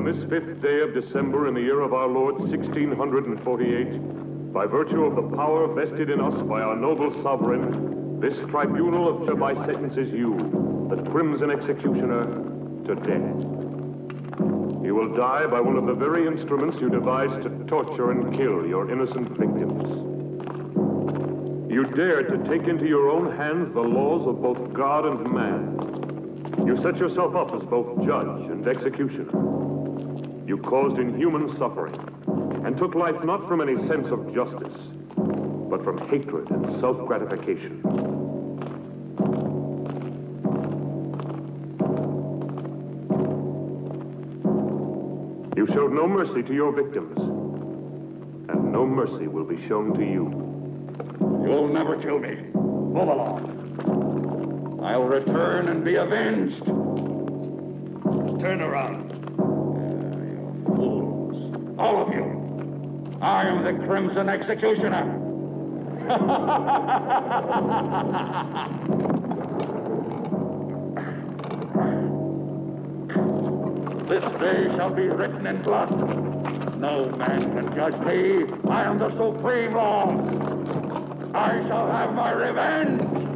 on this 5th day of December in the year of our Lord, 1648, by virtue of the power vested in us by our noble sovereign, this tribunal hereby sentences you, the Crimson Executioner, to death. You will die by one of the very instruments you devised to torture and kill your innocent victims. You dared to take into your own hands the laws of both God and man. You set yourself up as both judge and executioner. You caused inhuman suffering and took life not from any sense of justice, but from hatred and self-gratification. You showed no mercy to your victims, and no mercy will be shown to you. You'll never kill me. Move along. I'll return and be avenged. Turn around. You fools. All of you. I am the Crimson Executioner. This day shall be written in blood. No man can judge me. I am the supreme law. I shall have my revenge.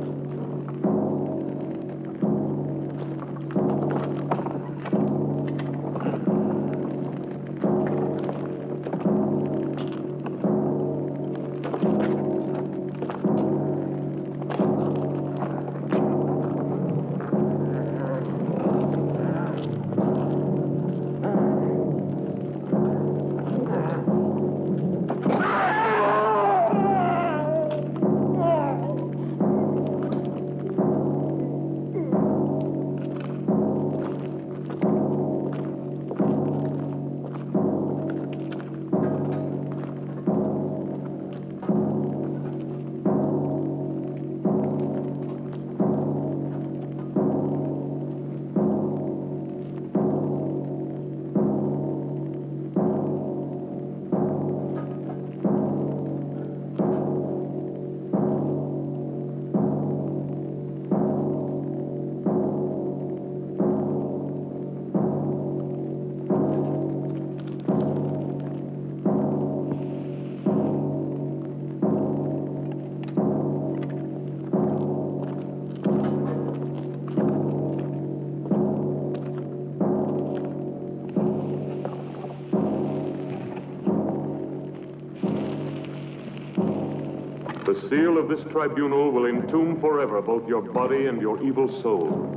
The seal of this tribunal will entomb forever both your body and your evil soul.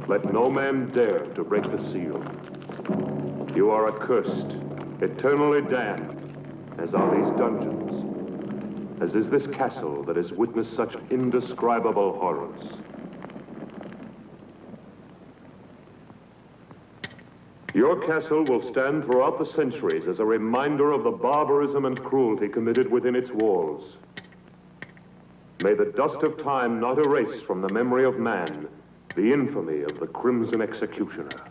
Let no man dare to break the seal. You are accursed, eternally damned, as are these dungeons, as is this castle that has witnessed such indescribable horrors. Your castle will stand throughout the centuries as a reminder of the barbarism and cruelty committed within its walls. May the dust of time not erase from the memory of man the infamy of the Crimson Executioner.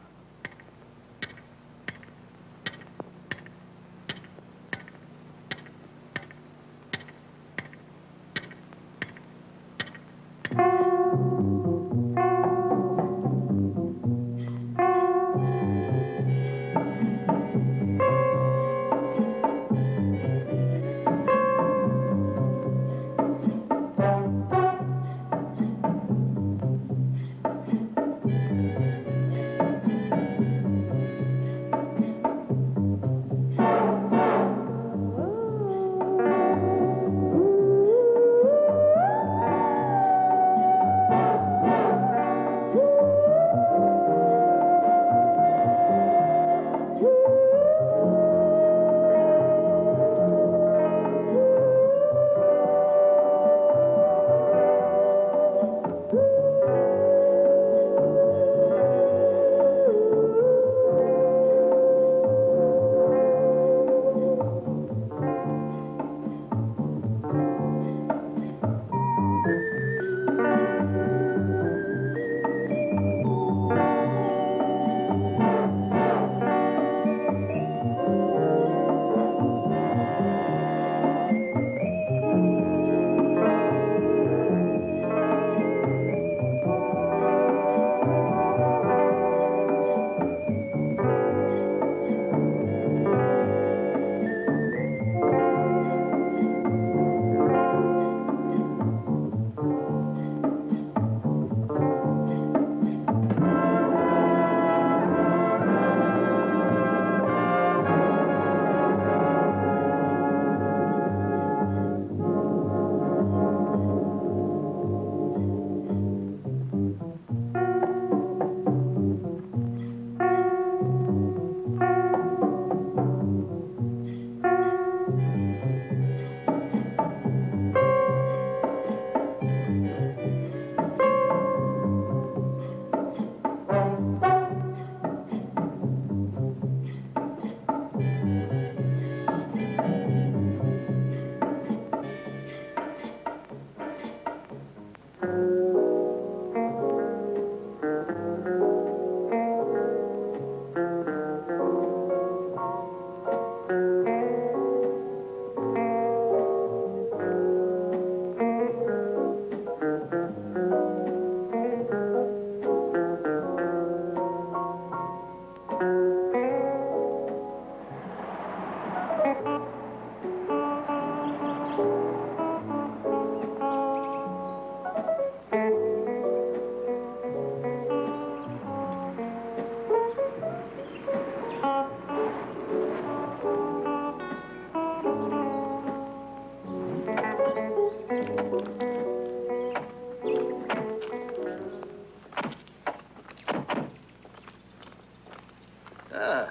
Ah.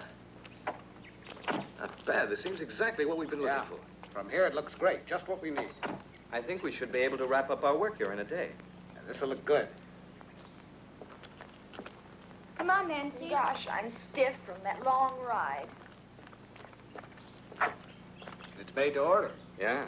Not bad. This seems exactly what we've been looking for. From here, it looks great. Just what we need. I think we should be able to wrap up our work here in a day. This'll look good. Come on, Nancy. Gosh, I'm stiff from that long ride. It's made to order. Yeah.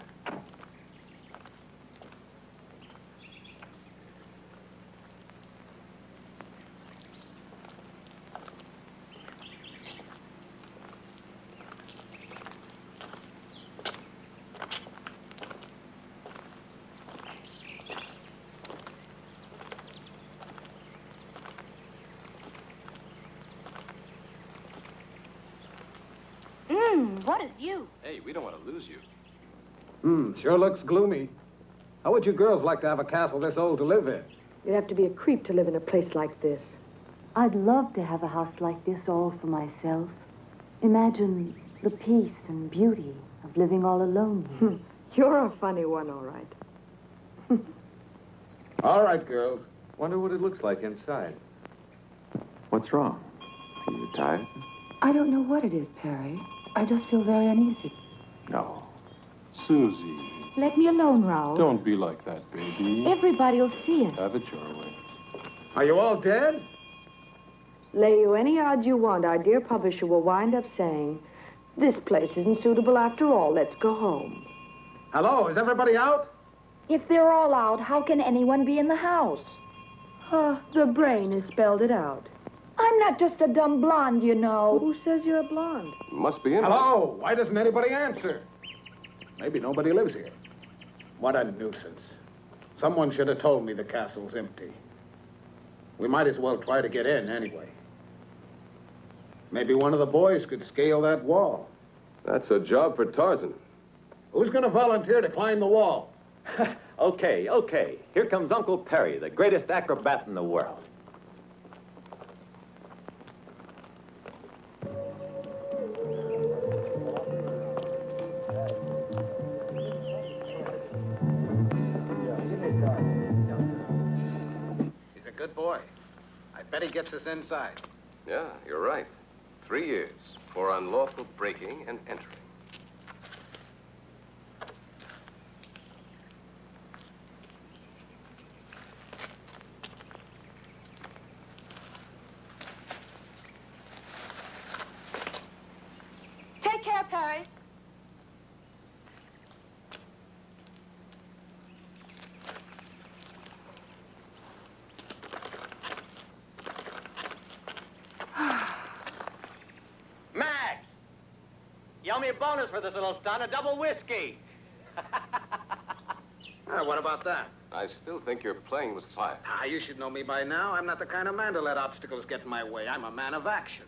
What a view. Hey, we don't want to lose you. Sure looks gloomy. How would you girls like to have a castle this old to live in? You'd have to be a creep to live in a place like this. I'd love to have a house like this all for myself. Imagine the peace and beauty of living all alone here. You're a funny one, all right. All right, girls. Wonder what it looks like inside. What's wrong? Are you tired? I don't know what it is, Perry. I just feel very uneasy. No. Susie, Let me alone, Raoul. don't be like that, baby. Everybody will see us. Have it your way. Are you all dead? Lay you any odds you want, our dear publisher will wind up saying, this place isn't suitable after all. Let's go home. Hello, is everybody out? If they're all out, how can anyone be in the house? The brain has spelled it out. I'm not just a dumb blonde, you know. Who says you're a blonde? Must be in. Hello, why doesn't anybody answer? Maybe nobody lives here. What a nuisance. Someone should have told me the castle's empty. We might as well try to get in anyway. Maybe one of the boys could scale that wall. That's a job for Tarzan. Who's going to volunteer to climb the wall? Okay. Here comes Uncle Perry, the greatest acrobat in the world. He's a good boy. I bet he gets us inside. Yeah, you're right. 3 years for unlawful breaking and entering. Take care, Perry. Max! You owe me a bonus for this little stunt, a double whiskey. What about that? I still think you're playing with fire. You should know me by now. I'm not the kind of man to let obstacles get in my way. I'm a man of action.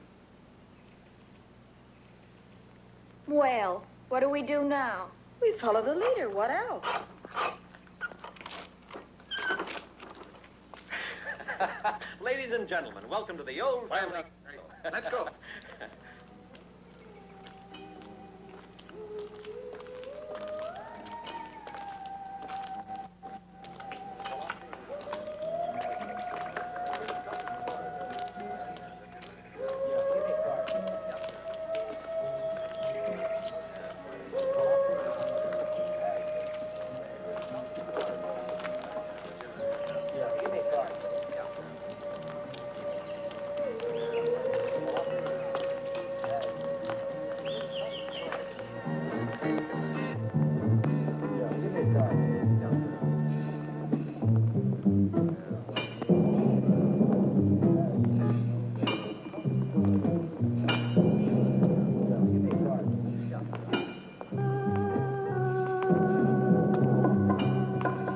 Well, what do we do now? We follow the leader. What else? Ladies and gentlemen, welcome to the old family. Let's go.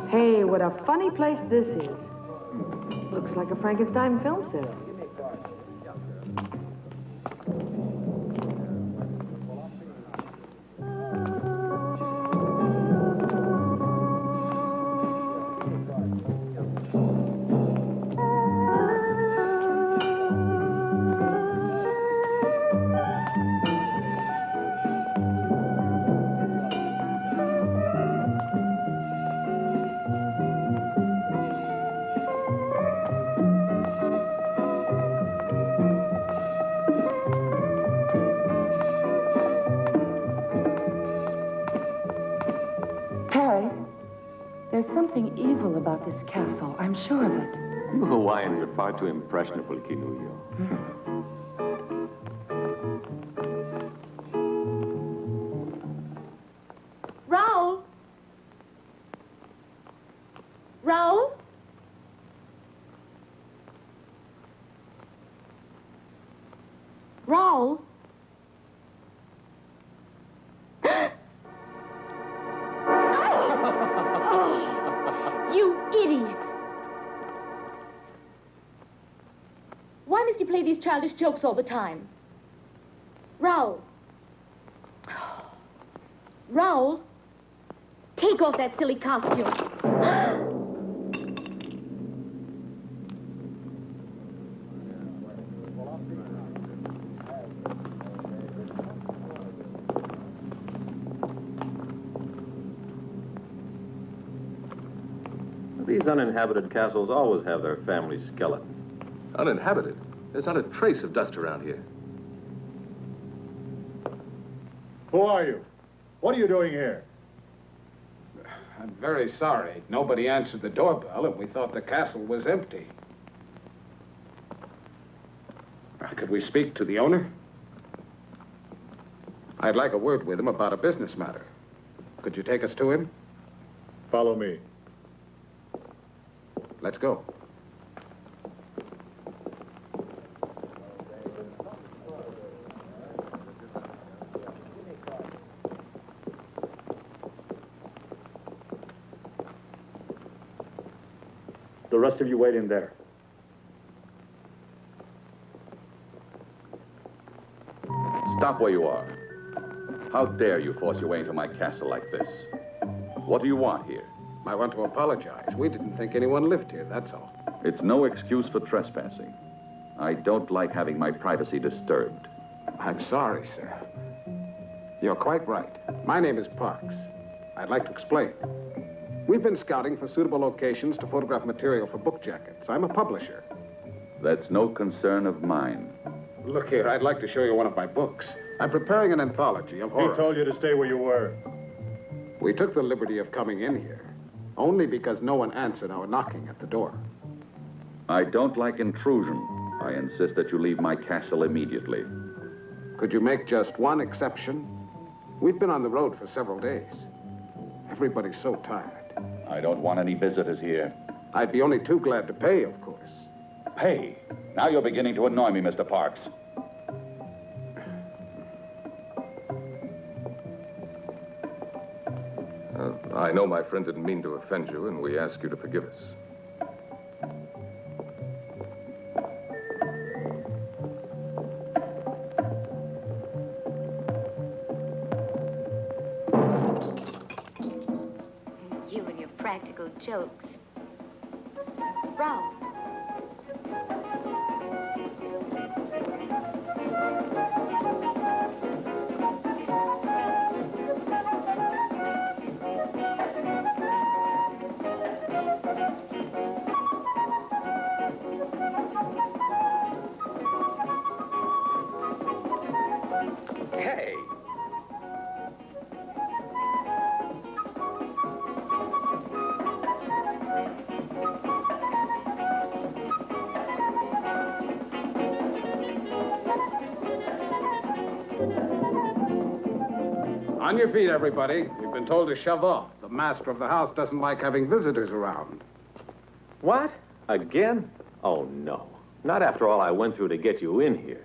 Hey, what a funny place this is. Looks like a Frankenstein film set. sure of it. You Hawaiians are far too impressionable, Kinuyo. Raoul? Raoul? Raoul? You idiot! Why must you play these childish jokes all the time? Raoul. Raoul, take off that silly costume. These uninhabited castles always have their family skeletons. Uninhabited? There's not a trace of dust around here. Who are you? What are you doing here? I'm very sorry. Nobody answered the doorbell, and we thought the castle was empty. Could we speak to the owner? I'd like a word with him about a business matter. Could you take us to him? Follow me. Let's go. The rest of you wait in there. Stop where you are. How dare you force your way into my castle like this? What do you want here? I want to apologize. We didn't think anyone lived here, that's all. It's no excuse for trespassing. I don't like having my privacy disturbed. I'm sorry, sir. You're quite right. My name is Parks. I'd like to explain. We've been scouting for suitable locations to photograph material for book jackets. I'm a publisher. That's no concern of mine. Look here, I'd like to show you one of my books. I'm preparing an anthology of horror. He told you to stay where you were. We took the liberty of coming in here only because no one answered our knocking at the door. I don't like intrusion. I insist that you leave my castle immediately. Could you make just one exception? We've been on the road for several days. Everybody's so tired. I don't want any visitors here. I'd be only too glad to pay, of course. Pay? Now you're beginning to annoy me, Mr. Parks. I know my friend didn't mean to offend you, and we ask you to forgive us. You and your practical jokes. Ralph. Hey! On your feet, everybody. You've been told to shove off. The master of the house doesn't like having visitors around. What? Again? Oh, no. Not after all I went through to get you in here.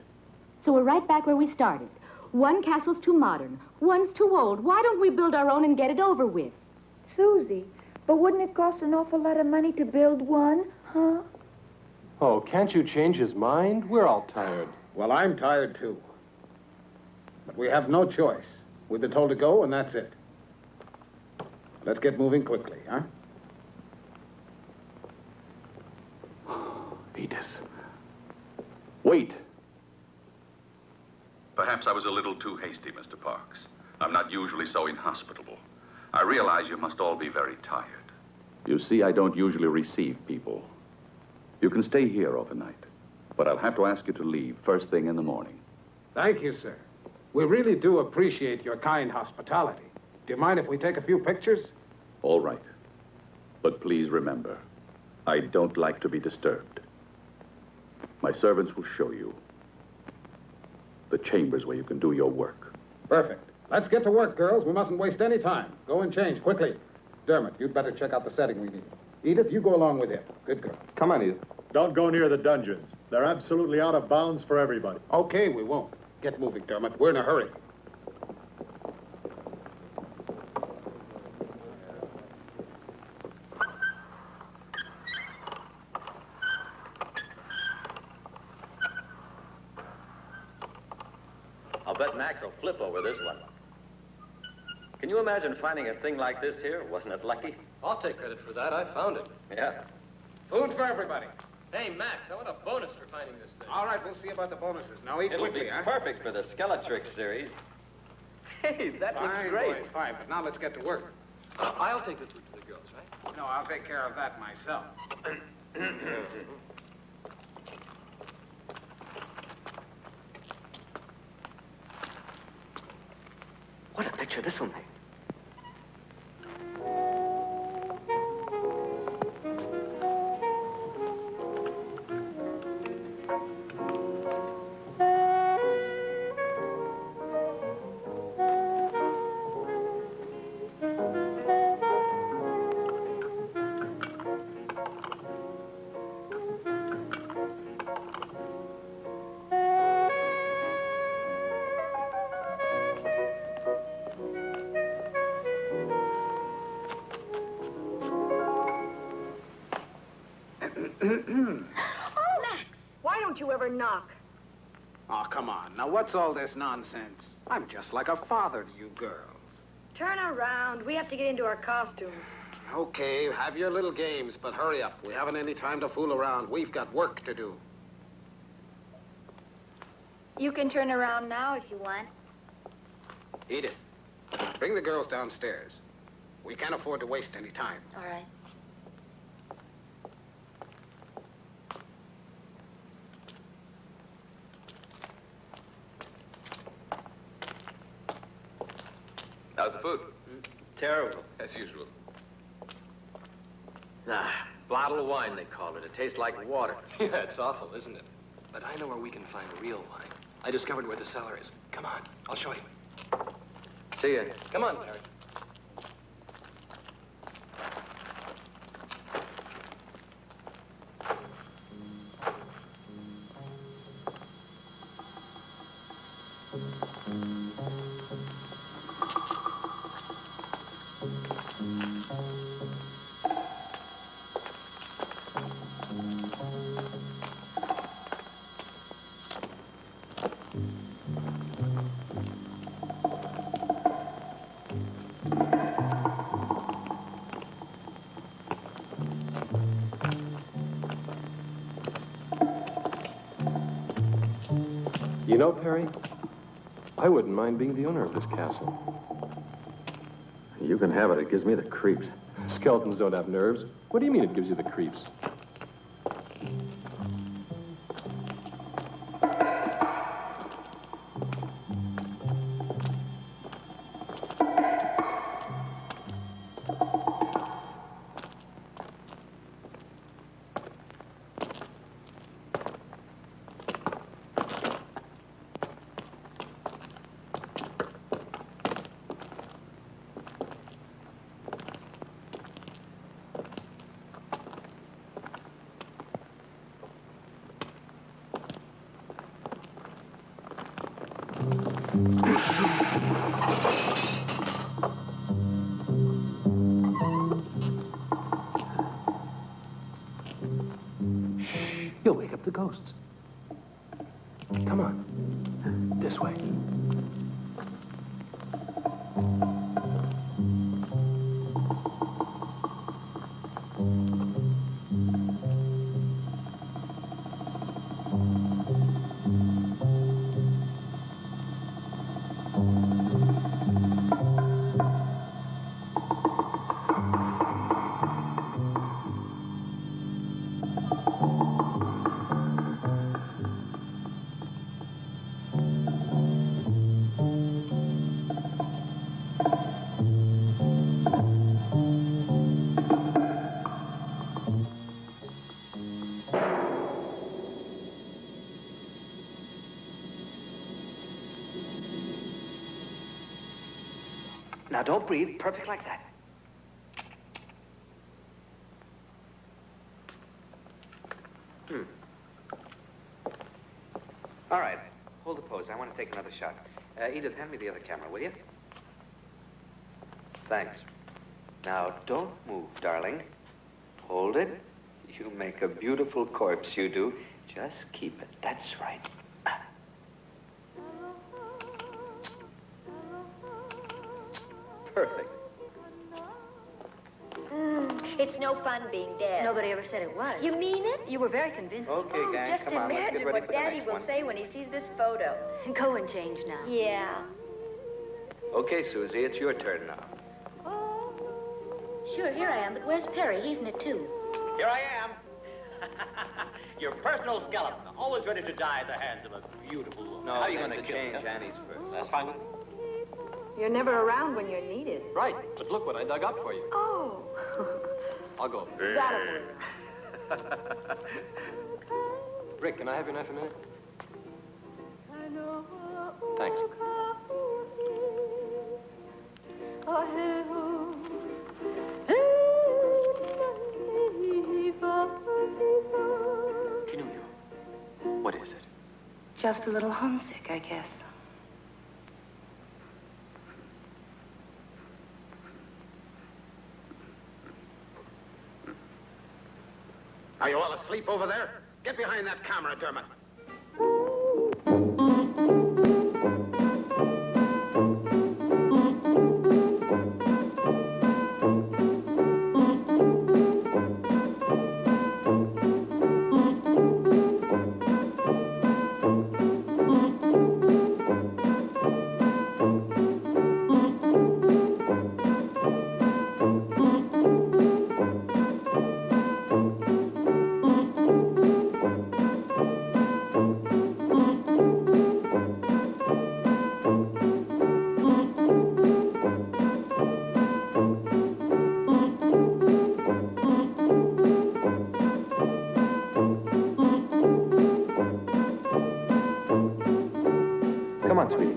So we're right back where we started. One castle's too modern, one's too old. Why don't we build our own and get it over with? Susie, but wouldn't it cost an awful lot of money to build one, huh? Oh, can't you change his mind? We're all tired. Well, I'm tired, too. But we have no choice. We've been told to go, and that's it. Let's get moving quickly, huh? Edith. Wait. Perhaps I was a little too hasty, Mr. Parks. I'm not usually so inhospitable. I realize you must all be very tired. You see, I don't usually receive people. You can stay here overnight, but I'll have to ask you to leave first thing in the morning. Thank you, sir. We really do appreciate your kind hospitality. Do you mind if we take a few pictures? All right. But please remember, I don't like to be disturbed. My servants will show you the chambers where you can do your work. Perfect. Let's get to work, girls. We mustn't waste any time. Go and change, quickly. Dermot, you'd better check out the setting we need. Edith, you go along with him. Good girl. Come on, Edith. Don't go near the dungeons. They're absolutely out of bounds for everybody. Okay, we won't. Get moving, Dermot. We're in a hurry. I'll bet Max will flip over this one. Can you imagine finding a thing like this here? Wasn't it lucky? I'll take credit for that. I found it. Yeah. Food for everybody. Hey, Max, I want a bonus for finding this thing. All right, we'll see about the bonuses. Now eat It'll quickly, be huh? perfect for the Skeletrix series. Hey, that looks Fine, great. boys, fine. But now let's get to work. I'll take the food to the girls, right? No, I'll take care of that myself. What a picture this will make. Oh, Max, why don't you ever knock? Oh, come on. Now, what's all this nonsense? I'm just like a father to you girls. Turn around. We have to get into our costumes. Okay, have your little games, but hurry up. We haven't any time to fool around. We've got work to do. You can turn around now if you want. Edith, bring the girls downstairs. We can't afford to waste any time. All right. How's the food? Terrible. As usual. Nah, bottle of wine, they call it. It tastes like water. Yeah, it's awful, isn't it? But I know where we can find real wine. I discovered where the cellar is. Come on, I'll show you. See ya. Come on, Harry. You know, Perry, I wouldn't mind being the owner of this castle. You can have it. It gives me the creeps. Skeletons don't have nerves. What do you mean it gives you the creeps? You'll wake up the ghosts. Come on. This way. Now, don't breathe. Perfect like that. All right. Hold the pose. I want to take another shot. Edith, hand me the other camera, will you? Thanks. Now, don't move, darling. Hold it. You make a beautiful corpse, you do. Just keep it. That's right. Perfect. It's no fun being dead. Nobody ever said it was. You mean it? You were very convincing. Okay, gang, Just come on. Let's imagine get ready what for the Daddy next will one. say when he sees this photo. Go and change now. Yeah. Okay, Susie, it's your turn now. Sure, here I am, but where's Perry? He's in it, too. Here I am. Your personal skeleton, always ready to die at the hands of a beautiful woman. No, How are you things going to will change? change Annie's first. That's fine. You're never around when you're needed. Right, but look what I dug up for you. Oh. I'll go. That'll work. Rick, can I have your knife a minute? Thanks. Kinunio, what is it? Just a little homesick, I guess. Are you all asleep over there? Get behind that camera, Dermot. Come on, sweetie.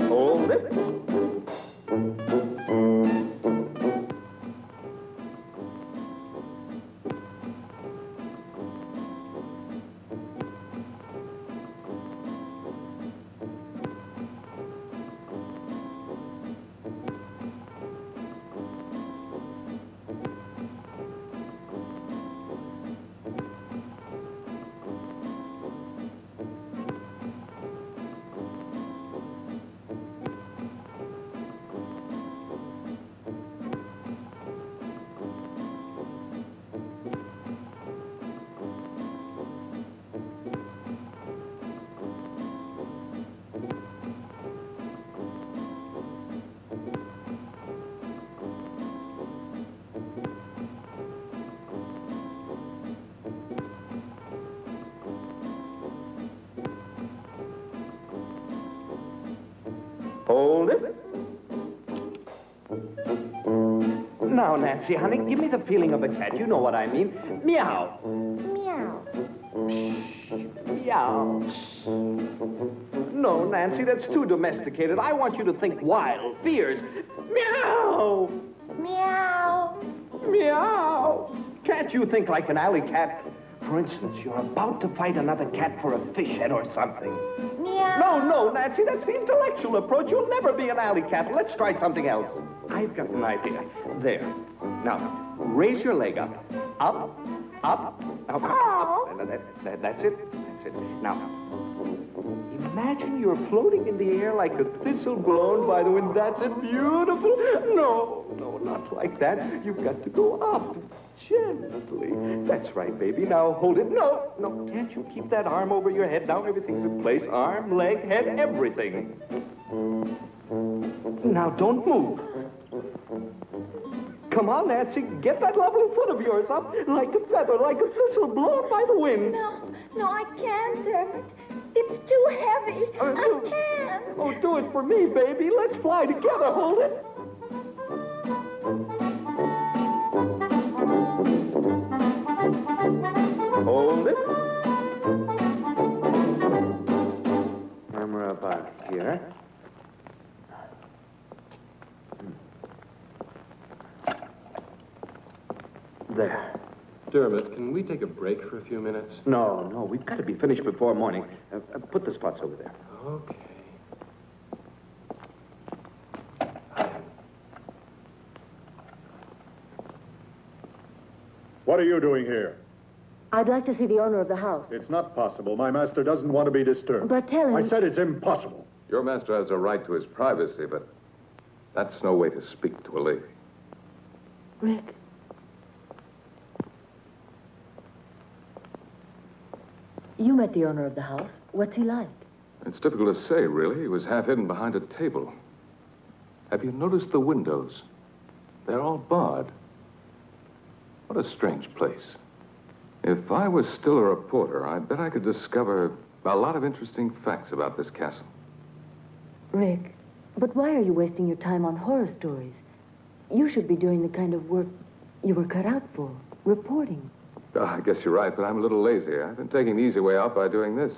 Hold it. Hold it. Now, Nancy, honey, give me the feeling of a cat. You know what I mean. Meow. Meow. Meow. No, Nancy, that's too domesticated. I want you to think wild, fierce. Meow. Meow. Meow. Can't you think like an alley cat? For instance, you're about to fight another cat for a fish head or something. Meow. No, Nancy, that's the intellectual approach. You'll never be an alley cat. Let's try something else. I've got an idea. There. Now, raise your leg up. Up, up, up, up. That's it. That's it. Now, imagine you're floating in the air like a thistle blown by the wind. That's it. Beautiful. No, not like that. You've got to go up. Gently. That's right, baby. Now hold it. No, no, can't you keep that arm over your head? Now everything's in place. Arm, leg, head, everything. Now don't move. Come on, Nancy. Get that lovely foot of yours up like a feather, like a thistle blown by the wind. No, I can't, Dermot. It's too heavy. I can't. Oh, do it for me, baby. Let's fly together. Hold it. Hold it. Camera about here. There. Dermot, can we take a break for a few minutes? No, we've got to be finished before morning. Put the spots over there. Okay. What are you doing here? I'd like to see the owner of the house. It's not possible. My master doesn't want to be disturbed. But tell him... I said it's impossible. Your master has a right to his privacy, but that's no way to speak to a lady. Rick. You met the owner of the house. What's he like? It's difficult to say, really. He was half hidden behind a table. Have you noticed the windows? They're all barred. What a strange place. If I was still a reporter, I bet I could discover a lot of interesting facts about this castle. Rick, but why are you wasting your time on horror stories? You should be doing the kind of work you were cut out for, reporting. I guess you're right, but I'm a little lazy. I've been taking the easy way out by doing this.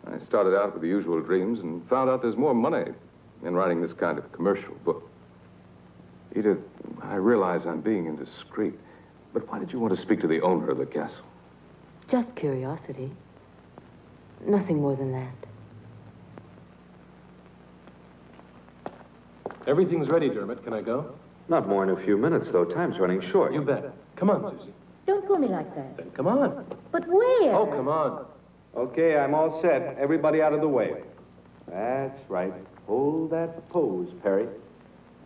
I started out with the usual dreams and found out there's more money in writing this kind of commercial book. Edith, I realize I'm being indiscreet, but why did you want to speak to the owner of the castle? Just curiosity. Nothing more than that. Everything's ready, Dermot. Can I go? Not more in a few minutes, though. Time's running short. You bet. Come on, Susie. Don't pull me like that. Then come on. But where? Oh, come on. Okay, I'm all set. Everybody out of the way. That's right. Hold that pose, Perry.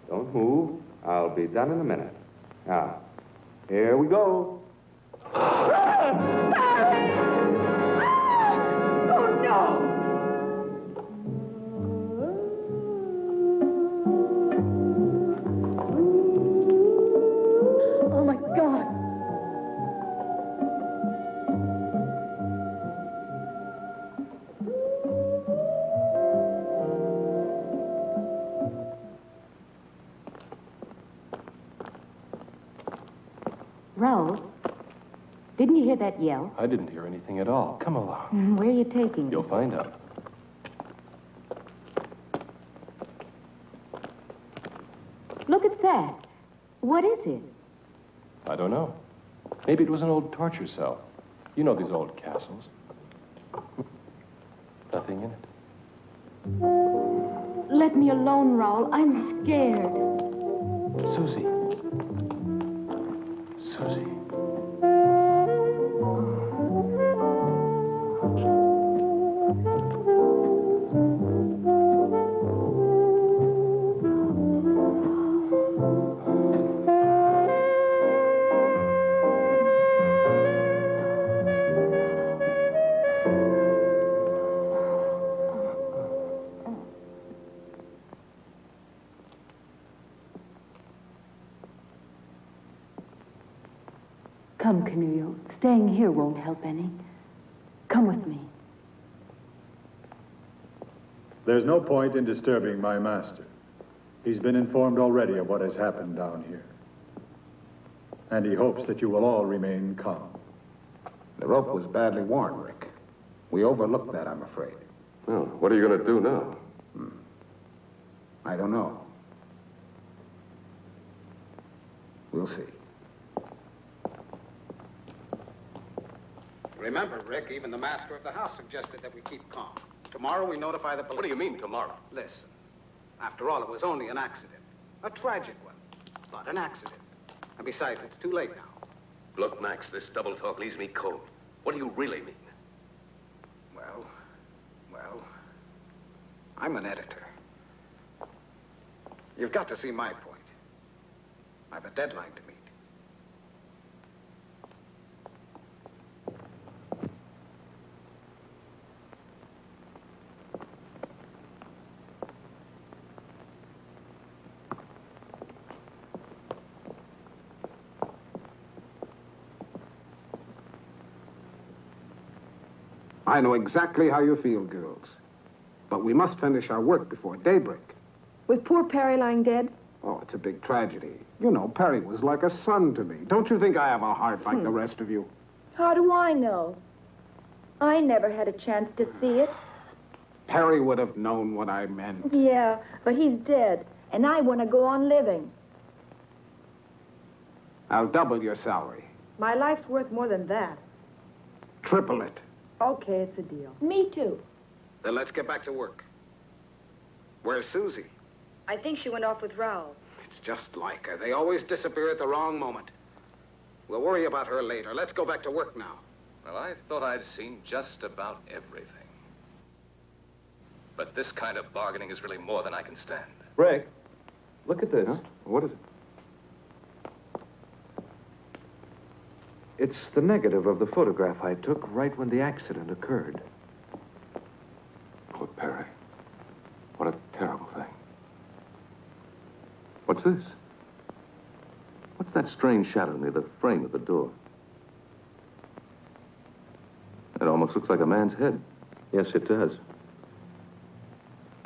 Don't move. I'll be done in a minute. Now, here we go. Raoul, didn't you hear that yell? I didn't hear anything at all. Come along. Where are you taking me? You'll find out. Look at that. What is it? I don't know. Maybe it was an old torture cell. You know these old castles. Nothing in it. Let me alone, Raoul. I'm scared. Susie. Susie. Come, Camillo. Staying here won't help any. Come with me. There's no point in disturbing my master. He's been informed already of what has happened down here. And he hopes that you will all remain calm. The rope was badly worn, Rick. We overlooked that, I'm afraid. Well, what are you going to do now? I don't know. We'll see. Remember, Rick, even the master of the house suggested that we keep calm. Tomorrow we notify the police. What do you mean, tomorrow? Listen, after all, it was only an accident. A tragic one, but an accident. And besides, it's too late now. Look, Max, this double talk leaves me cold. What do you really mean? Well, I'm an editor. You've got to see my point. I have a deadline to meet. I know exactly how you feel, girls. But we must finish our work before daybreak. With poor Perry lying dead? Oh, it's a big tragedy. You know, Perry was like a son to me. Don't you think I have a heart like the rest of you? How do I know? I never had a chance to see it. Perry would have known what I meant. Yeah, but he's dead, and I want to go on living. I'll double your salary. My life's worth more than that. Triple it. Okay, it's a deal. Me too. Then let's get back to work. Where's Susie? I think she went off with Raoul. It's just like her. They always disappear at the wrong moment. We'll worry about her later. Let's go back to work now. Well, I thought I'd seen just about everything. But this kind of bargaining is really more than I can stand. Rick, look at this. Huh? What is it? It's the negative of the photograph I took right when the accident occurred. Oh, Perry. What a terrible thing. What's this? What's that strange shadow near the frame of the door? It almost looks like a man's head. Yes, it does.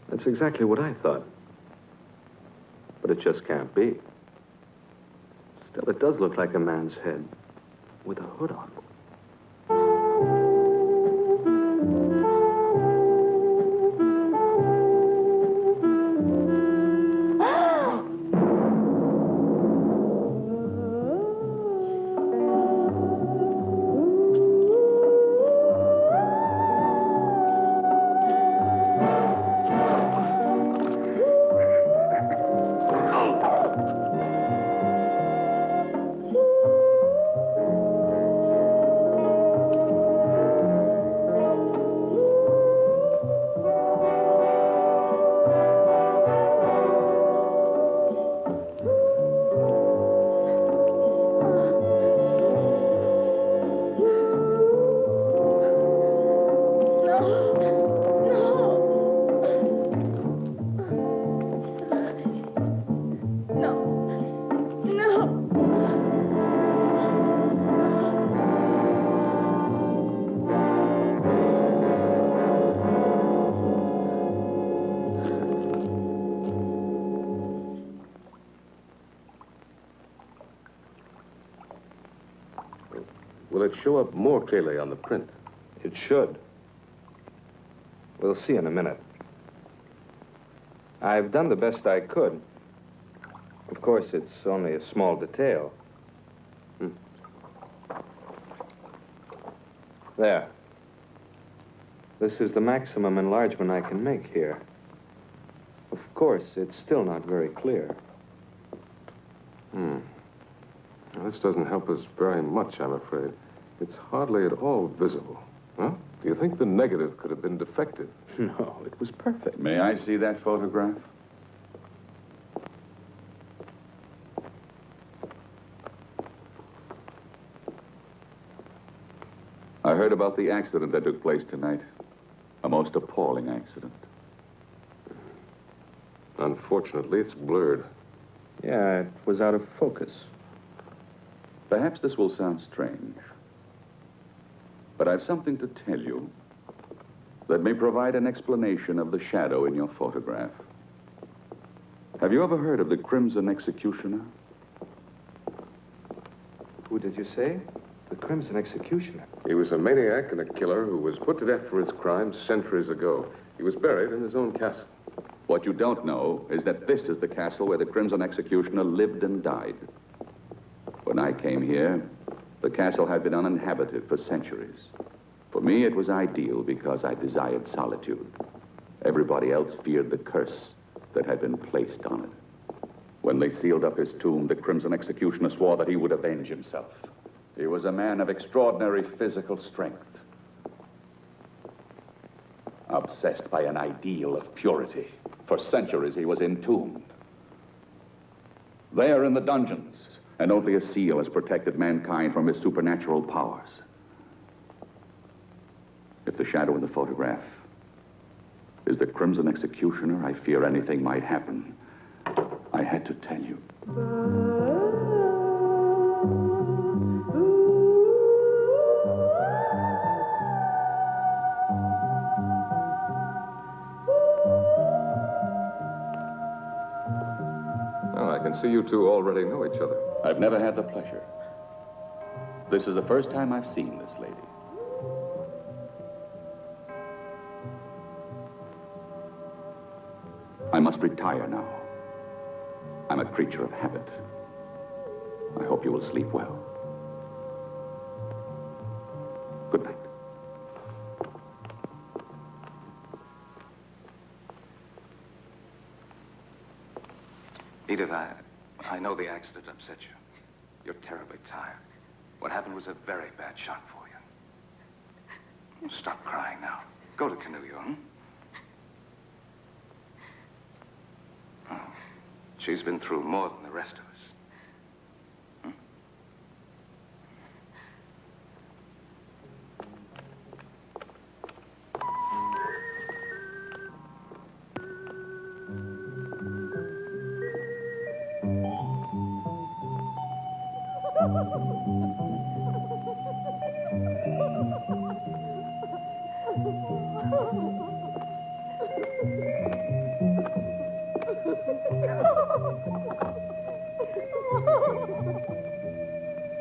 That's exactly what I thought. But it just can't be. Still, it does look like a man's head with a hood on. Will it show up more clearly on the print? It should. We'll see in a minute. I've done the best I could. Of course, it's only a small detail. There. This is the maximum enlargement I can make here. Of course, it's still not very clear. Now, this doesn't help us very much, I'm afraid. It's hardly at all visible. Huh? Do you think the negative could have been defective? No, it was perfect. May I see that photograph? I heard about the accident that took place tonight. A most appalling accident. Unfortunately, it's blurred. Yeah, it was out of focus. Perhaps this will sound strange, but I've something to tell you that may provide an explanation of the shadow in your photograph. Have you ever heard of the Crimson Executioner? Who did you say? The Crimson Executioner. He was a maniac and a killer who was put to death for his crimes centuries ago. He was buried in his own castle. What you don't know is that this is the castle where the Crimson Executioner lived and died. When I came here, the castle had been uninhabited for centuries. For me, it was ideal because I desired solitude. Everybody else feared the curse that had been placed on it. When they sealed up his tomb, the Crimson Executioner swore that he would avenge himself. He was a man of extraordinary physical strength, obsessed by an ideal of purity. For centuries, he was entombed. There in the dungeons, and only a seal has protected mankind from his supernatural powers. If the shadow in the photograph is the Crimson Executioner, I fear anything might happen. I had to tell you. Well, I can see you two already know each other. I've never had the pleasure. This is the first time I've seen this lady. I must retire now. I'm a creature of habit. I hope you will sleep well. Good night. Edith, I know the accident upset you. You're terribly tired. What happened was a very bad shock for you. Stop crying now. Go to Canulio, hmm? Oh, she's been through more than the rest of us. Hmm?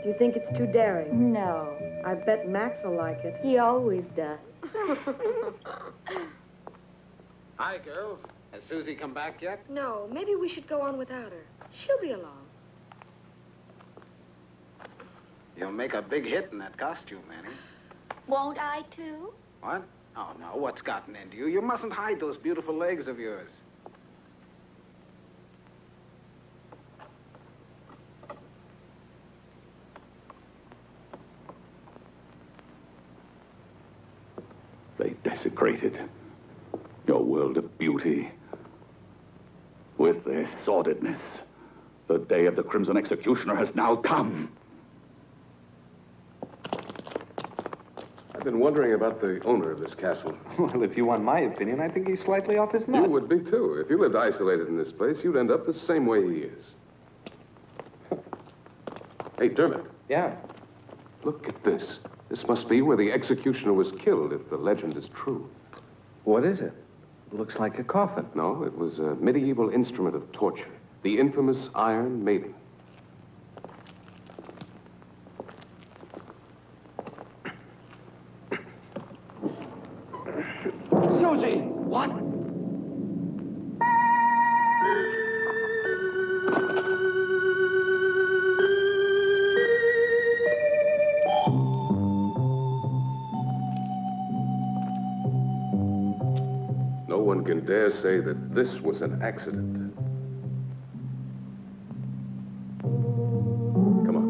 Do you think it's too daring? No. I bet Max will like it. He always does. Hi, girls. Has Susie come back yet? No, maybe we should go on without her. She'll be along. You'll make a big hit in that costume, Annie. Won't I, too? What? Oh, no. What's gotten into you? You mustn't hide those beautiful legs of yours. They desecrated your world of beauty with their sordidness. The day of the Crimson Executioner has now come. I've been wondering about the owner of this castle. Well, if you want my opinion, I think he's slightly off his nut. You would be, too. If you lived isolated in this place, you'd end up the same way he is. Hey, Dermot. Yeah? Look at this. This must be where the executioner was killed, if the legend is true. What is it? It looks like a coffin. No, it was a medieval instrument of torture. The infamous Iron Maiden. Susie! What? No one can dare say that this was an accident. Come on.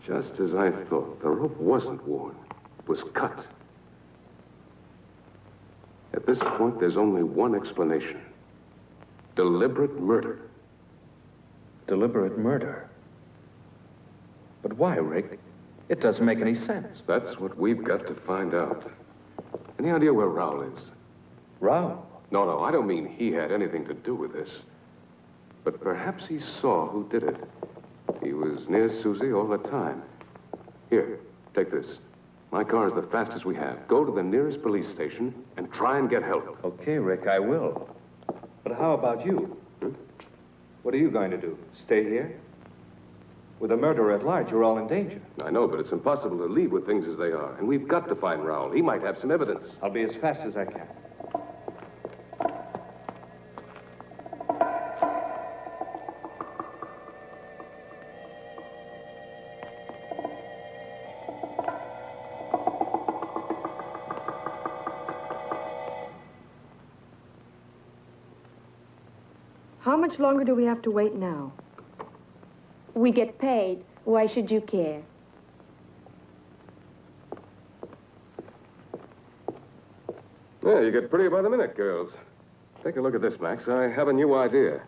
Just as I thought, the rope wasn't worn. It was cut. At this point, there's only one explanation. Deliberate murder. Deliberate murder? But why, Rick? It doesn't make any sense. That's what we've got to find out. Any idea where Raoul is? Raoul? No, I don't mean he had anything to do with this. But perhaps he saw who did it. He was near Susie all the time. Here, take this. My car is the fastest we have. Go to the nearest police station and try and get help. Okay, Rick, I will. But how about you? What are you going to do? Stay here? With a murderer at large, you're all in danger. I know, but it's impossible to leave with things as they are. And we've got to find Raoul. He might have some evidence. I'll be as fast as I can. How much longer do we have to wait now? We get paid. Why should you care? Yeah, you get prettier by the minute, girls. Take a look at this, Max. I have a new idea.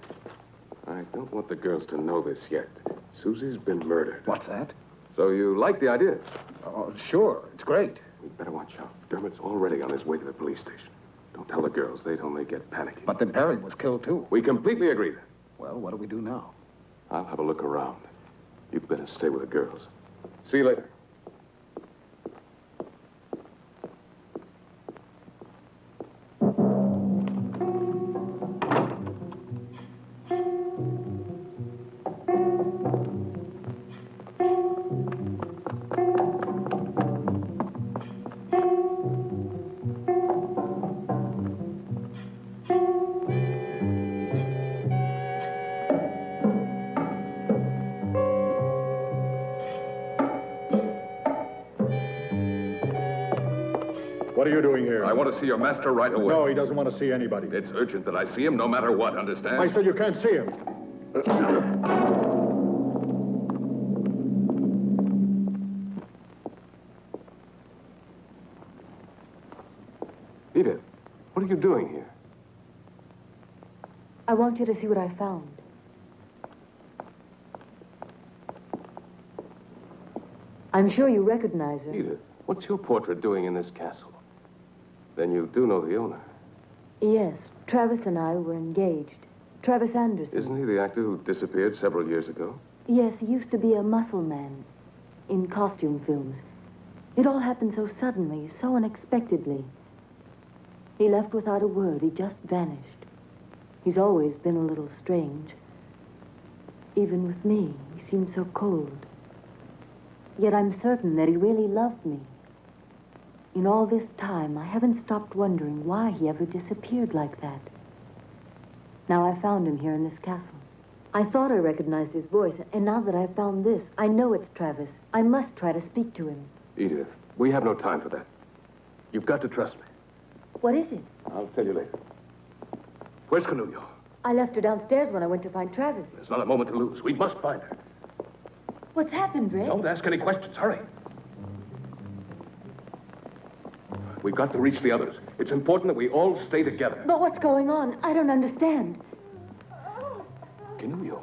I don't want the girls to know this yet. Susie's been murdered. What's that? So you like the idea? Oh, sure. It's great. We'd better watch out. Dermot's already on his way to the police station. Don't tell the girls. They'd only get panicky. But then Perry was killed, too. We completely agree then. Well, what do we do now? I'll have a look around. You'd better stay with the girls. See you later. What are you doing here? I want to see your master right away. No, he doesn't want to see anybody. It's urgent that I see him no matter what, understand? I said you can't see him. Edith, what are you doing here? I want you to see what I found. I'm sure you recognize her. Edith, what's your portrait doing in this castle? Then you do know the owner. Yes, Travis and I were engaged. Travis Anderson. Isn't he the actor who disappeared several years ago? Yes, he used to be a muscle man in costume films. It all happened so suddenly, so unexpectedly. He left without a word. He just vanished. He's always been a little strange. Even with me, he seemed so cold. Yet I'm certain that he really loved me. In all this time, I haven't stopped wondering why he ever disappeared like that. Now I found him here in this castle. I thought I recognized his voice, and now that I've found this, I know it's Travis. I must try to speak to him. Edith, we have no time for that. You've got to trust me. What is it? I'll tell you later. Where's Canulio? I left her downstairs when I went to find Travis. There's not a moment to lose. We must find her. What's happened, Rick? Don't ask any questions. Hurry. We've got to reach the others. It's important that we all stay together. But what's going on? I don't understand. Canulio.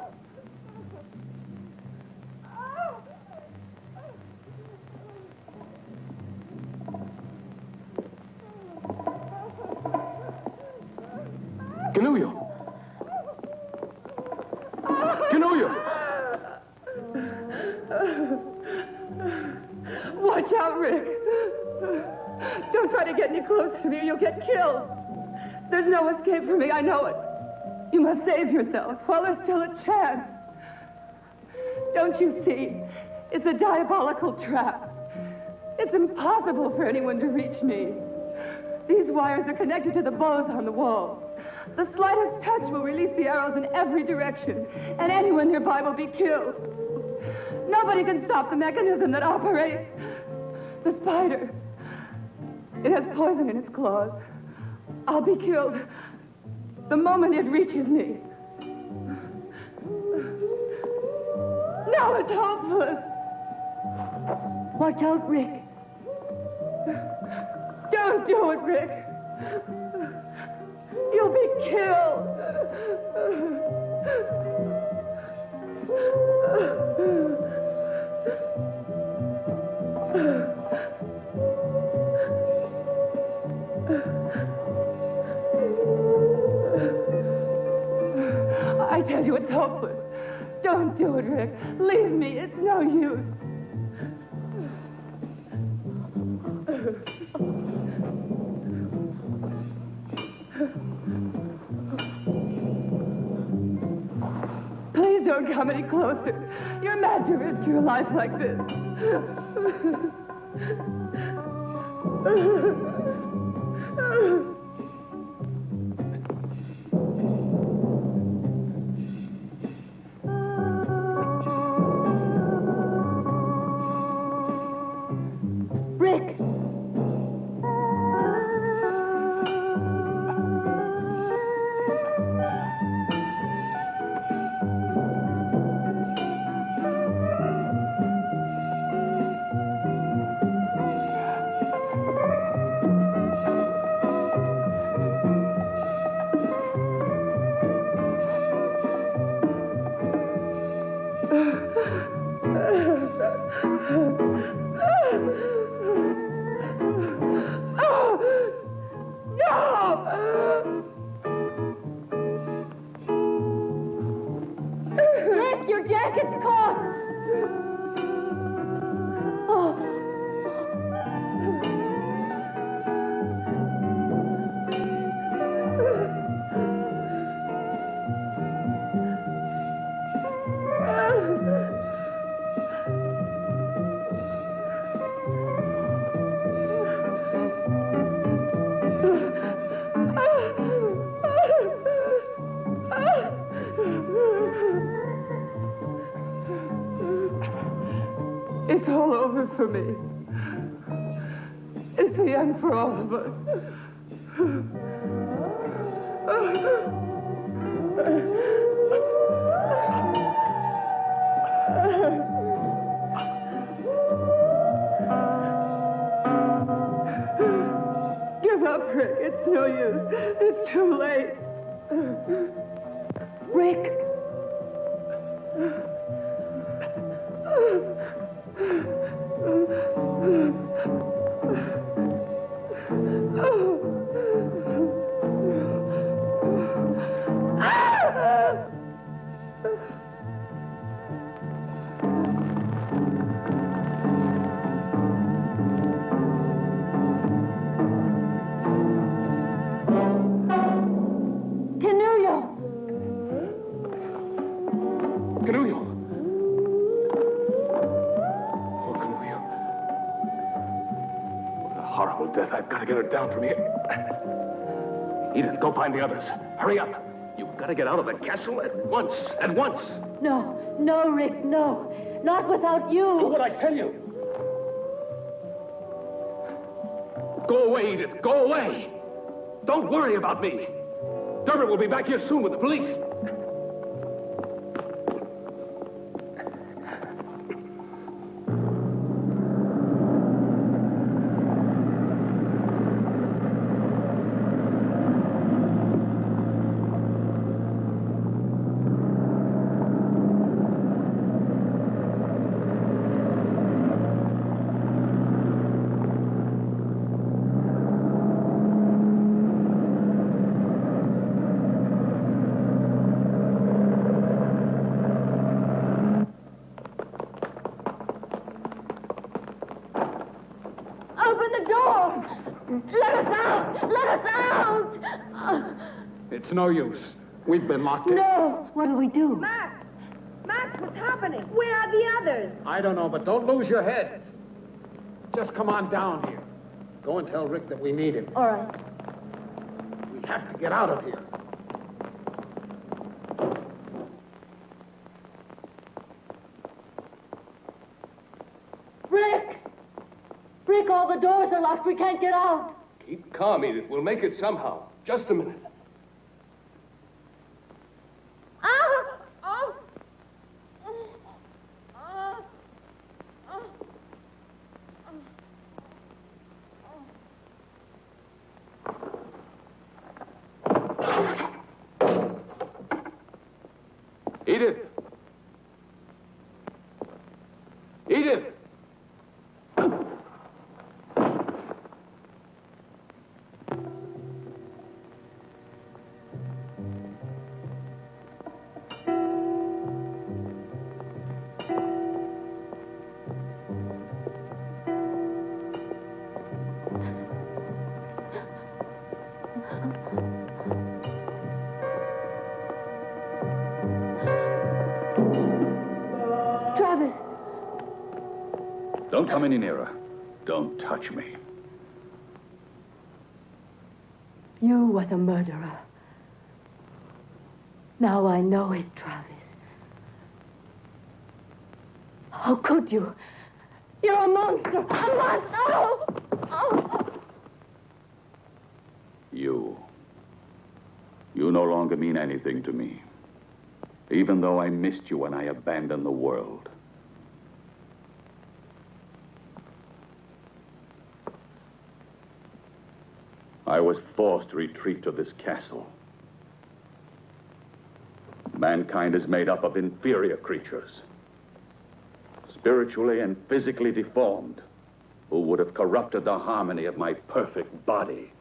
Canulio. Canulio. Watch out, Rick. Don't try to get any closer to me or you'll get killed. There's no escape for me, I know it. You must save yourself while there's still a chance. Don't you see? It's a diabolical trap. It's impossible for anyone to reach me. These wires are connected to the bows on the wall. The slightest touch will release the arrows in every direction, and anyone nearby will be killed. Nobody can stop the mechanism that operates. The spider. It has poison in its claws. I'll be killed the moment it reaches me. Now it's hopeless. Watch out, Rick. Don't do it, Rick. You'll be killed. I tell you, it's hopeless. Don't do it, Rick. Leave me. It's no use. Please don't come any closer. You're mad to risk your life like this. for all of us. Give up, Rick. It's no use. It's too late. Rick! Death. I've got to get her down from here. Edith, go find the others. Hurry up. You've got to get out of the castle at once. At once. No, Rick, no. Not without you. Do what I tell you. Go away, Edith. Go away. Don't worry about me. Dermot will be back here soon with the police. It's no use. We've been locked in. No! What'll we do? Max! Max, what's happening? Where are the others? I don't know, but don't lose your head. Just come on down here. Go and tell Rick that we need him. All right. We have to get out of here. Rick! Rick, all the doors are locked. We can't get out. Keep calm, Edith. We'll make it somehow. Just a minute. Edith! Edith! Don't come any nearer. Don't touch me. You were the murderer. Now I know it, Travis. How could you? You're a monster! A monster! Oh! Oh! You no longer mean anything to me. Even though I missed you when I abandoned the world. I was forced to retreat to this castle. Mankind is made up of inferior creatures, spiritually and physically deformed, who would have corrupted the harmony of my perfect body.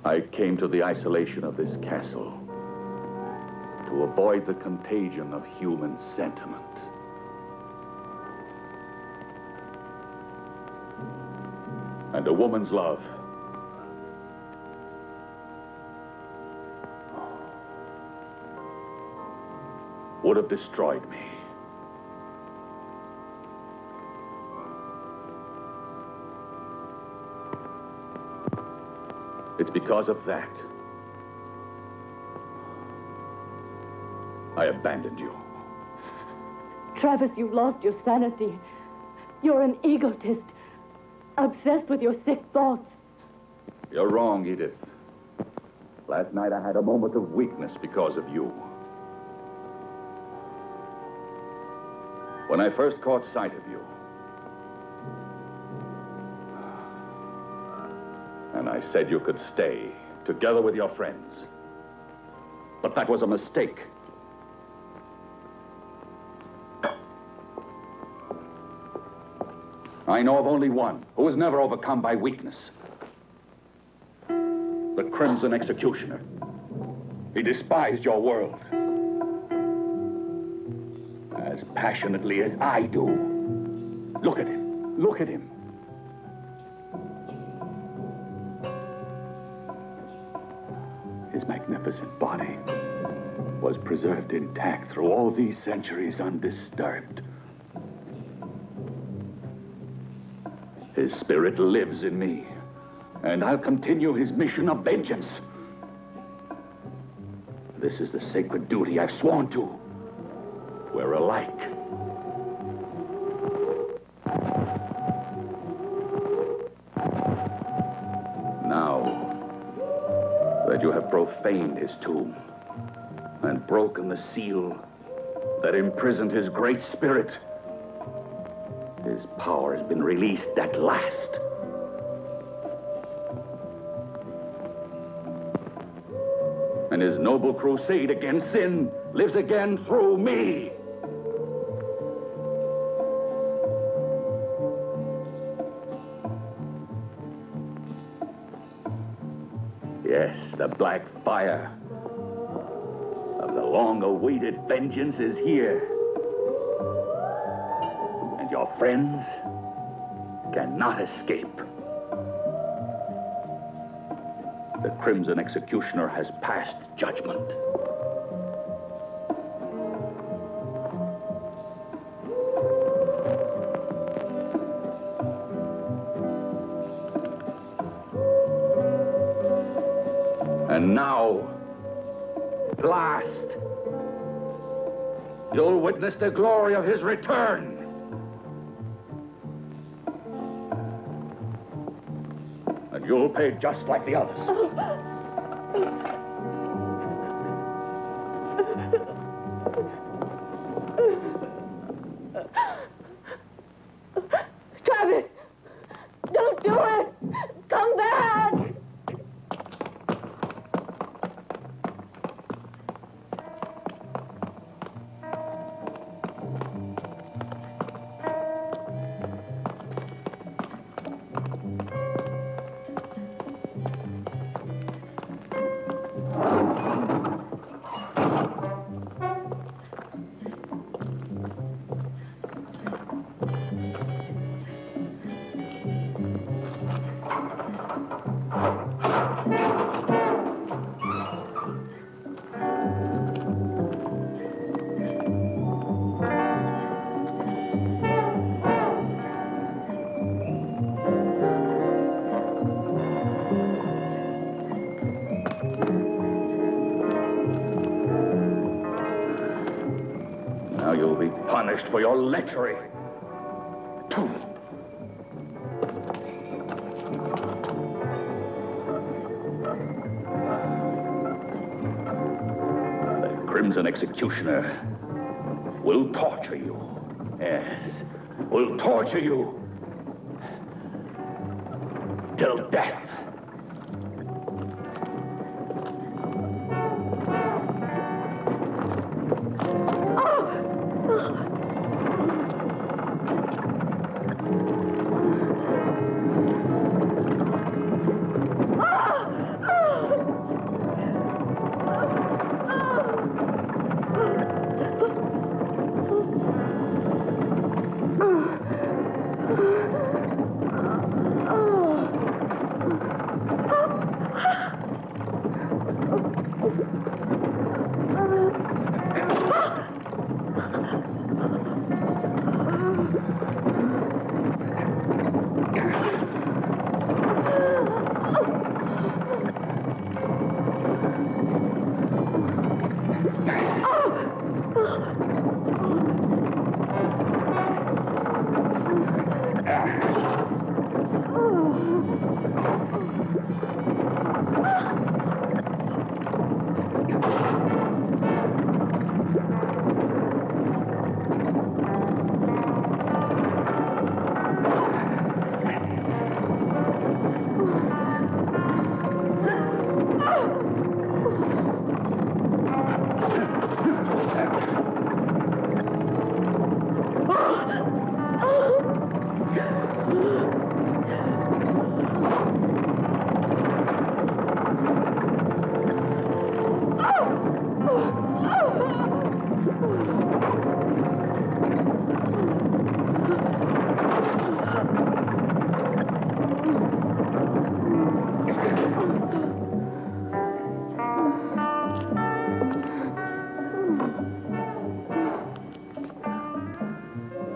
I came to the isolation of this castle to to avoid the contagion of human sentiment. And a woman's love would have destroyed me. It's because of that I abandoned you. Travis, you've lost your sanity. You're an egotist, obsessed with your sick thoughts. You're wrong, Edith. Last night I had a moment of weakness because of you. When I first caught sight of you, and I said you could stay together with your friends. But that was a mistake. I know of only one who was never overcome by weakness. The Crimson Executioner. He despised your world as passionately as I do. Look at him. Look at him. His magnificent body was preserved intact through all these centuries undisturbed. His spirit lives in me, and I'll continue his mission of vengeance. This is the sacred duty I've sworn to. We're alike. Now that you have profaned his tomb and broken the seal that imprisoned his great spirit, his power has been released at last. And his noble crusade against sin lives again through me. Yes, the black fire of the long-awaited vengeance is here. And your friends cannot escape. The Crimson Executioner has passed judgment. And now, at last, you'll witness the glory of his return. And you'll pay just like the others. Travis! Don't do it! Come back! Now you'll be punished for your lechery. The Crimson Executioner will torture you. Yes, will torture you till death.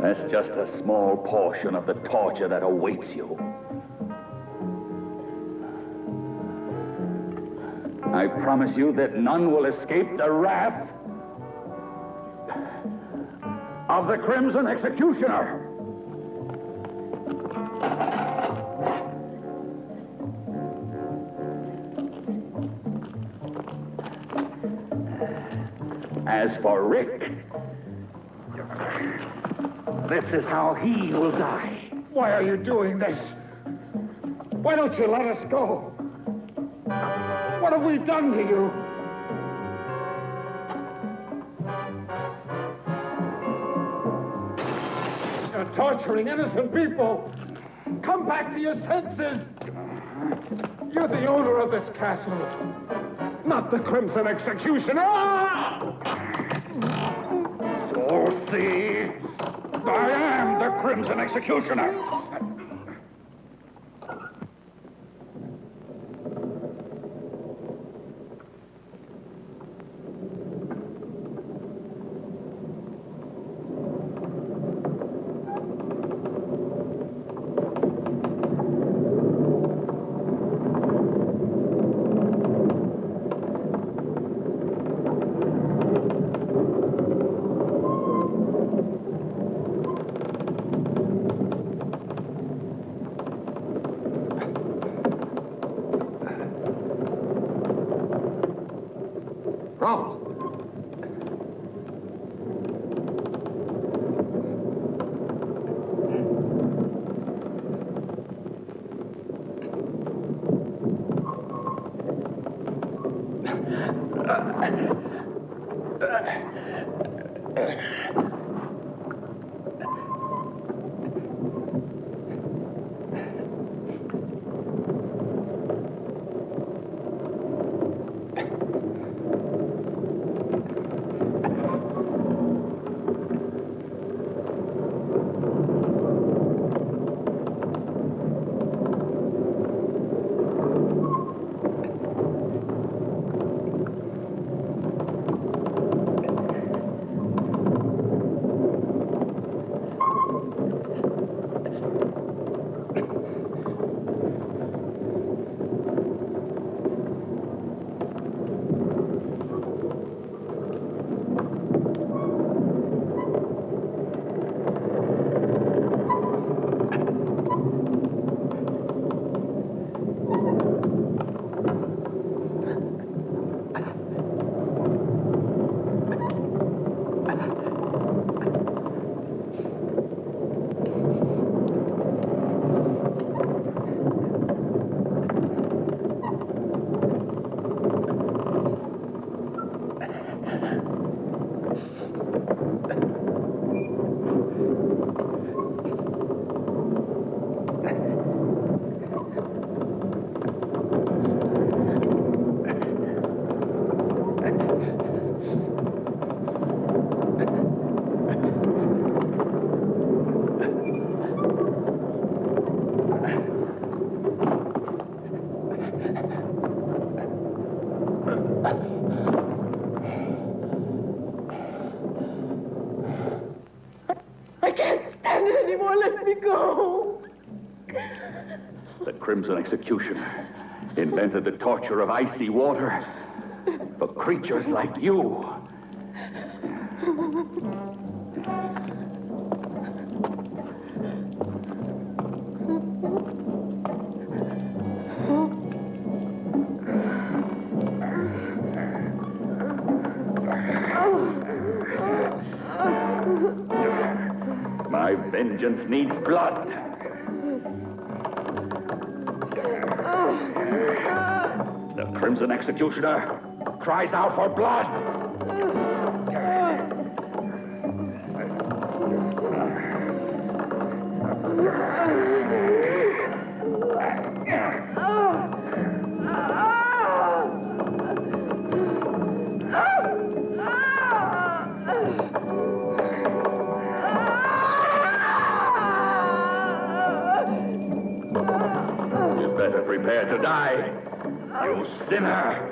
That's just a small portion of the torture that awaits you. I promise you that none will escape the wrath of the Crimson Executioner. As for Rick, this is how he will die. Why are you doing this? Why don't you let us go? What have we done to you? You're torturing innocent people. Come back to your senses. You're the owner of this castle, not the Crimson Executioner. You'll see. I am the Crimson Executioner. The Crimson Executioner invented the torture of icy water for creatures like you. My vengeance needs blood. The Crimson Executioner cries out for blood. You better prepare to die, you sinner.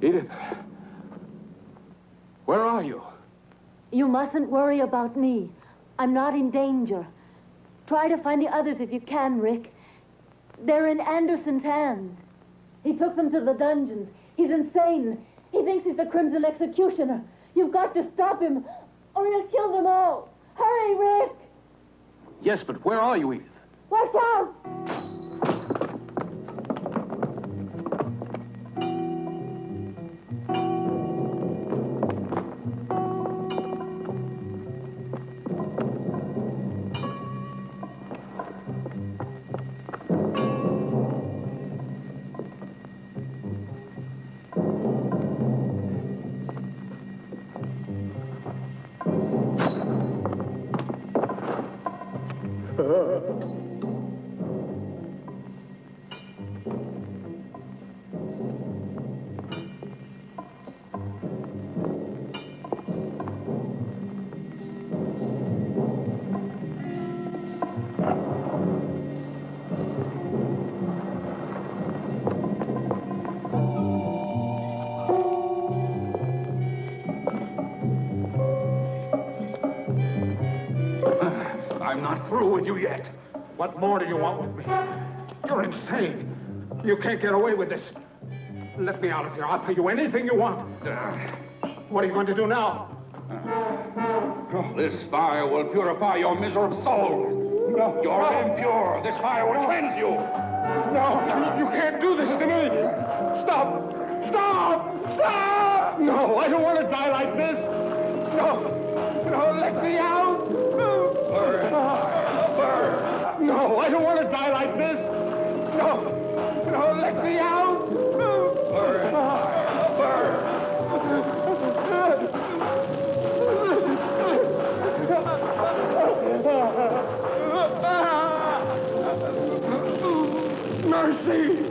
Edith, where are you? You mustn't worry about me. I'm not in danger. Try to find the others if you can, Rick. They're in Anderson's hands. He took them to the dungeons. He's insane. He thinks he's the Crimson Executioner. You've got to stop him, or he'll kill them all. Hurry, Rick! Yes, but where are you, Edith? Watch out! I'm not through with you yet. What more do you want with me? You're insane. You can't get away with this. Let me out of here. I'll pay you anything you want. What are you going to do now? This fire will purify your miserable soul. No. You're impure. This fire will cleanse you. No, you can't do this to me. Stop! Stop! Stop! No, I don't want to die like this. No, no, let me out. No, I don't want to die like this. No, no, let me out. see.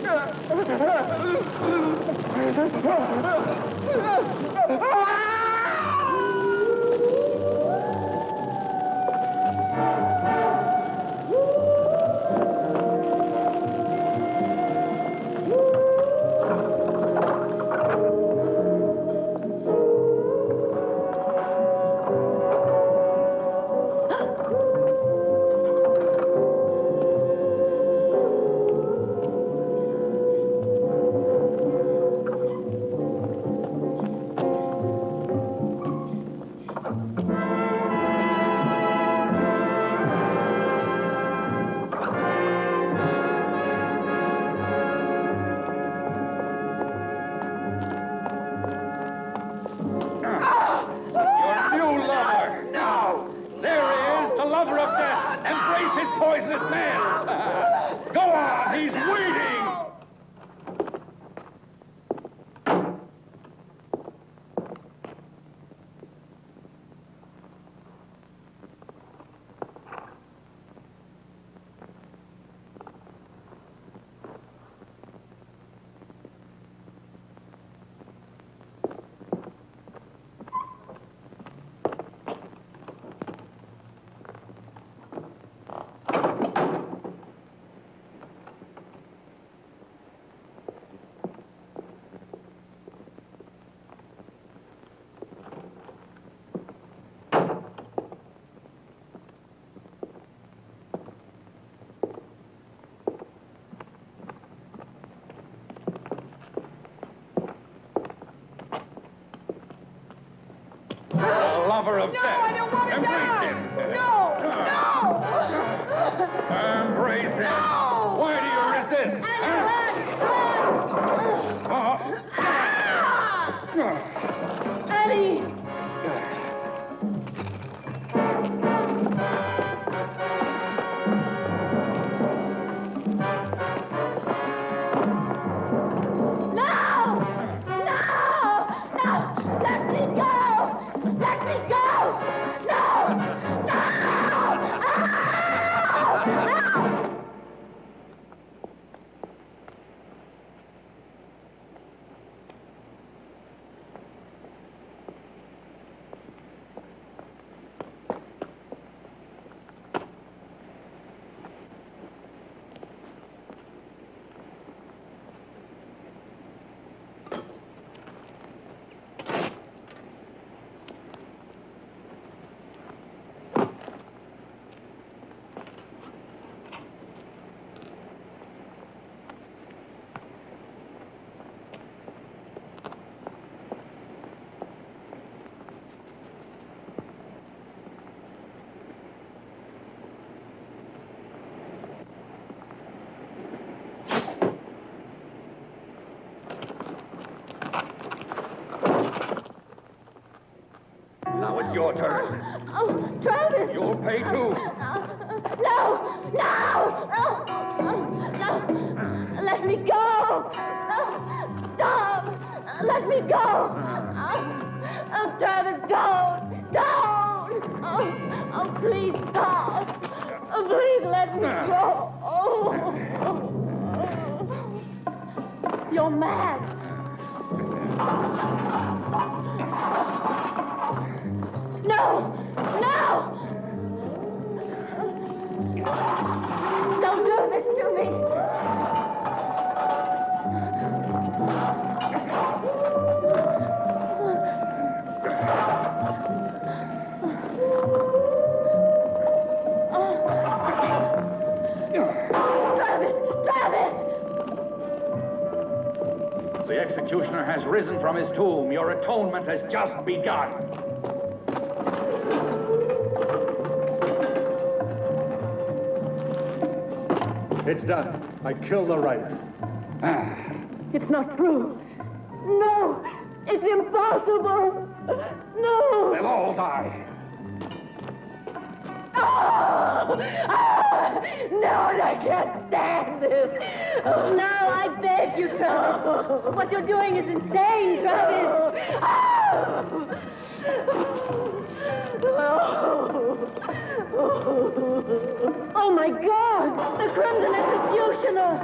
Lover of death. I don't want to Embrace him. Embrace him. Why do you resist? Eddie! Now it's your turn. Oh, Travis! You'll pay too. No! Let me go! Stop! Let me go! Oh, Travis, don't! Oh, please stop! Oh, please let me go! You're mad! No! Don't do this to me! Travis! The executioner has risen from his tomb. Your atonement has just begun. It's done. I killed the writer. It's not true. No! It's impossible! No! They'll all die. No, I can't stand this. No, I beg you, Travis. What you're doing is insane, Travis. Oh, my God! The Crimson Executioner!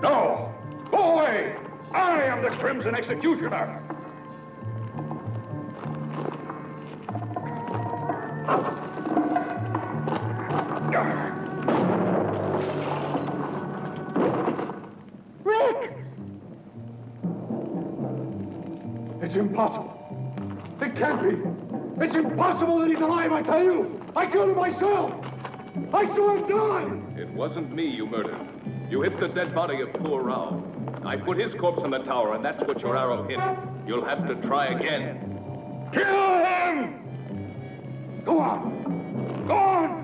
No! Go away! I am the Crimson Executioner! Rick! It's impossible. It can't be. It's impossible that he's alive, I tell you! I killed him myself! I saw him die! It wasn't me you murdered. You hit the dead body of poor Rao. I put his corpse in the tower, and that's what your arrow hit. You'll have to try again. Kill him! Go on! Go on!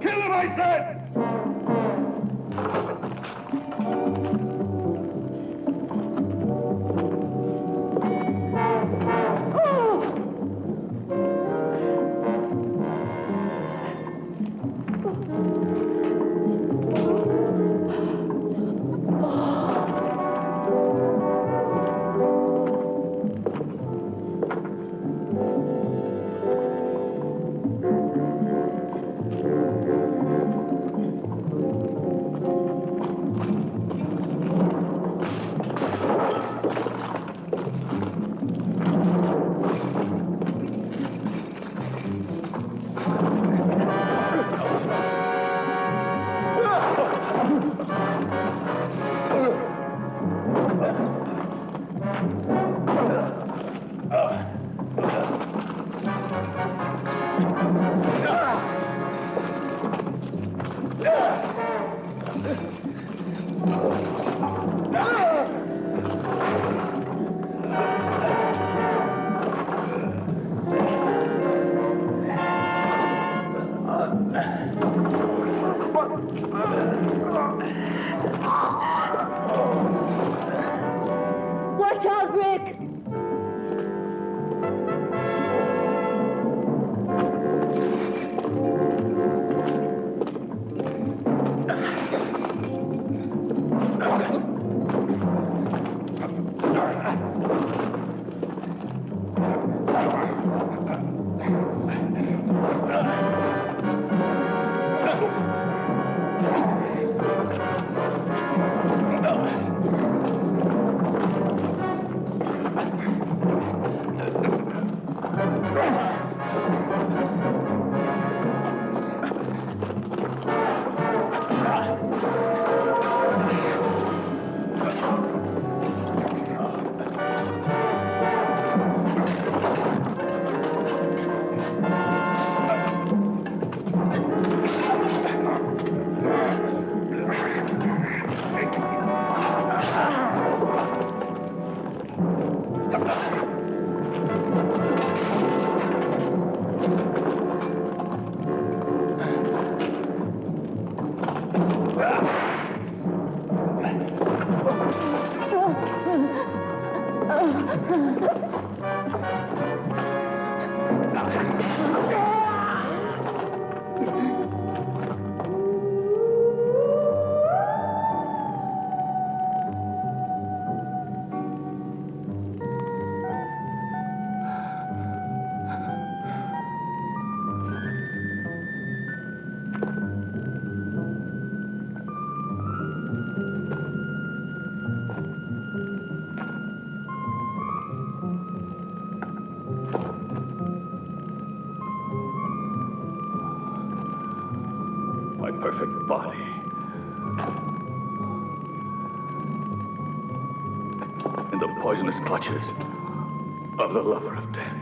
Kill him, I said! Watch out, Rick! Perfect body. In the poisonous clutches of the lover of death.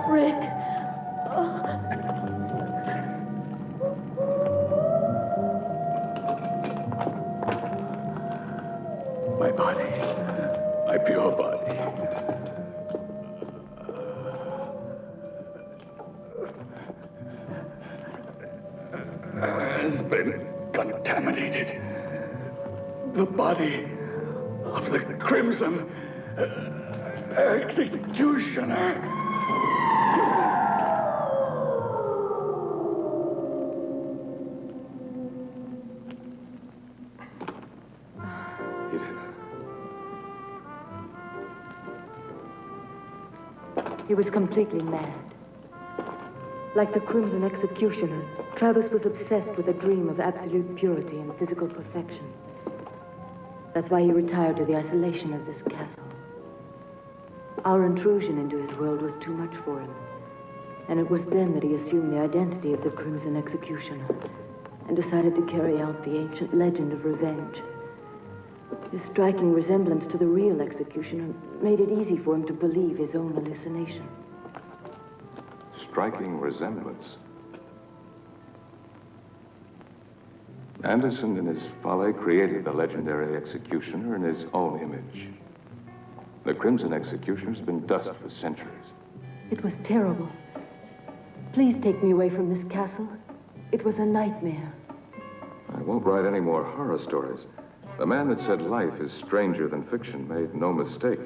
Rick. My body. My pure body. Has been contaminated. The body of the Crimson Executioner. He was completely mad. Like the Crimson Executioner, Travis was obsessed with a dream of absolute purity and physical perfection. That's why he retired to the isolation of this castle. Our intrusion into his world was too much for him. And it was then that he assumed the identity of the Crimson Executioner and decided to carry out the ancient legend of revenge. His striking resemblance to the real executioner made it easy for him to believe his own hallucination. Striking resemblance. Anderson, in his folly, created the legendary executioner in his own image. The Crimson Executioner's been dust for centuries. It was terrible. Please take me away from this castle. It was a nightmare. I won't write any more horror stories. The man that said life is stranger than fiction made no mistake.